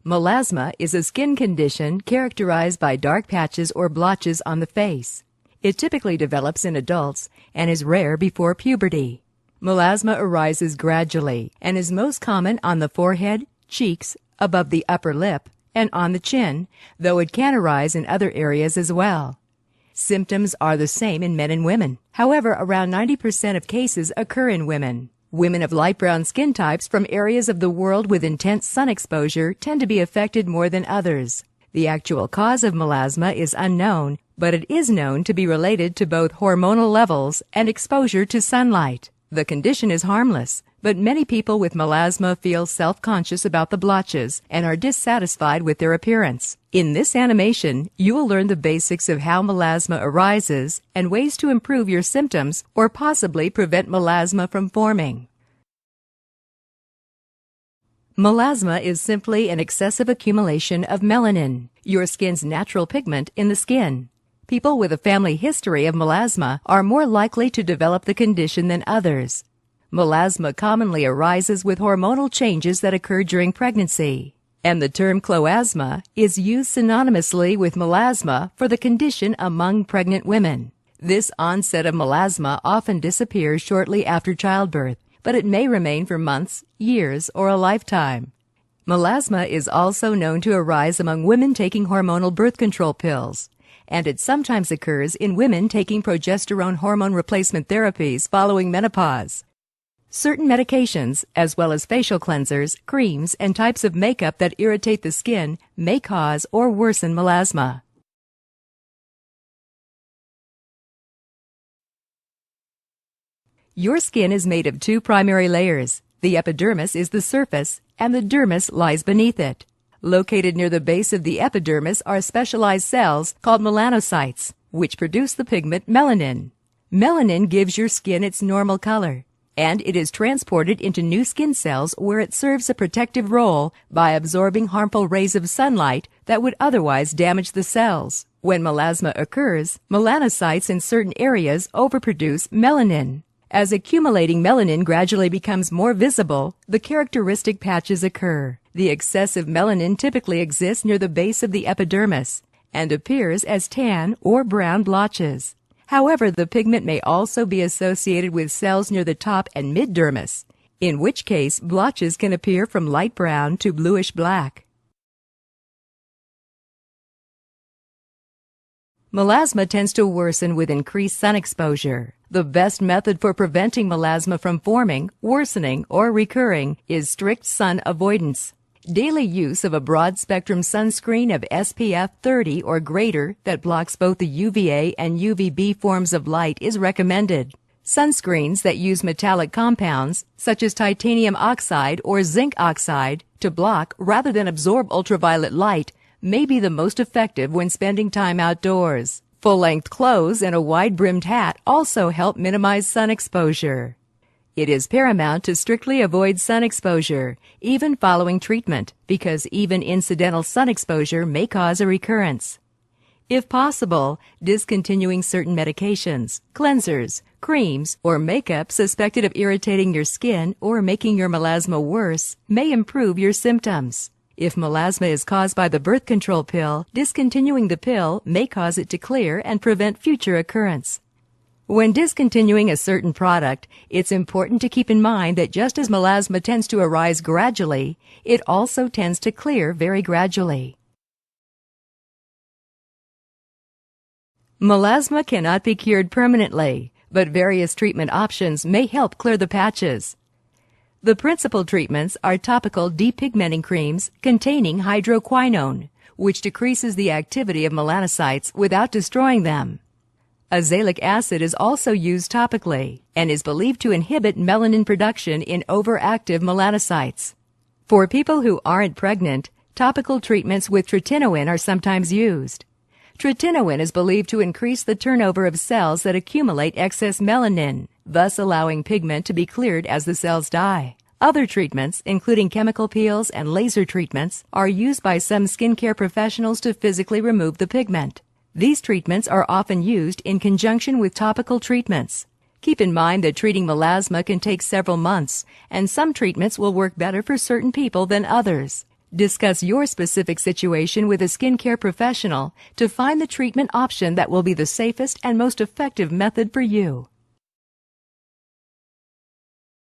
Melasma is a skin condition characterized by dark patches or blotches on the face. It typically develops in adults and is rare before puberty. Melasma arises gradually and is most common on the forehead, cheeks, above the upper lip, and on the chin, though it can arise in other areas as well. Symptoms are the same in men and women. However, around 90% of cases occur in women. Women of light brown skin types from areas of the world with intense sun exposure tend to be affected more than others. The actual cause of melasma is unknown, but it is known to be related to both hormonal levels and exposure to sunlight. The condition is harmless, but many people with melasma feel self-conscious about the blotches and are dissatisfied with their appearance. In this animation, you will learn the basics of how melasma arises and ways to improve your symptoms or possibly prevent melasma from forming. Melasma is simply an excessive accumulation of melanin, your skin's natural pigment in the skin. People with a family history of melasma are more likely to develop the condition than others. Melasma commonly arises with hormonal changes that occur during pregnancy, and the term cloasma is used synonymously with melasma for the condition among pregnant women. This onset of melasma often disappears shortly after childbirth, but it may remain for months, years, or a lifetime. Melasma is also known to arise among women taking hormonal birth control pills, and it sometimes occurs in women taking progesterone hormone replacement therapies following menopause. Certain medications, as well as facial cleansers, creams, and types of makeup that irritate the skin may cause or worsen melasma. Your skin is made of two primary layers. The epidermis is the surface, and the dermis lies beneath it. Located near the base of the epidermis are specialized cells called melanocytes, which produce the pigment melanin. Melanin gives your skin its normal color, and it is transported into new skin cells where it serves a protective role by absorbing harmful rays of sunlight that would otherwise damage the cells. When melasma occurs, melanocytes in certain areas overproduce melanin. As accumulating melanin gradually becomes more visible, the characteristic patches occur. The excessive melanin typically exists near the base of the epidermis and appears as tan or brown blotches. However, the pigment may also be associated with cells near the top and mid-dermis, in which case blotches can appear from light brown to bluish black. Melasma tends to worsen with increased sun exposure. The best method for preventing melasma from forming, worsening, or recurring is strict sun avoidance. Daily use of a broad-spectrum sunscreen of SPF 30 or greater that blocks both the UVA and UVB forms of light is recommended. Sunscreens that use metallic compounds, such as titanium oxide or zinc oxide, to block rather than absorb ultraviolet light may be the most effective when spending time outdoors. Full-length clothes and a wide-brimmed hat also help minimize sun exposure. It is paramount to strictly avoid sun exposure, even following treatment, because even incidental sun exposure may cause a recurrence. If possible, discontinuing certain medications, cleansers, creams, or makeup suspected of irritating your skin or making your melasma worse may improve your symptoms. If melasma is caused by the birth control pill, discontinuing the pill may cause it to clear and prevent future occurrence. When discontinuing a certain product, it's important to keep in mind that just as melasma tends to arise gradually, it also tends to clear very gradually. Melasma cannot be cured permanently, but various treatment options may help clear the patches. The principal treatments are topical depigmenting creams containing hydroquinone, which decreases the activity of melanocytes without destroying them. Azelaic acid is also used topically and is believed to inhibit melanin production in overactive melanocytes. For people who aren't pregnant, topical treatments with tretinoin are sometimes used. Tretinoin is believed to increase the turnover of cells that accumulate excess melanin, thus allowing pigment to be cleared as the cells die. Other treatments, including chemical peels and laser treatments, are used by some skincare professionals to physically remove the pigment. These treatments are often used in conjunction with topical treatments. Keep in mind that treating melasma can take several months, and some treatments will work better for certain people than others. Discuss your specific situation with a skincare professional to find the treatment option that will be the safest and most effective method for you.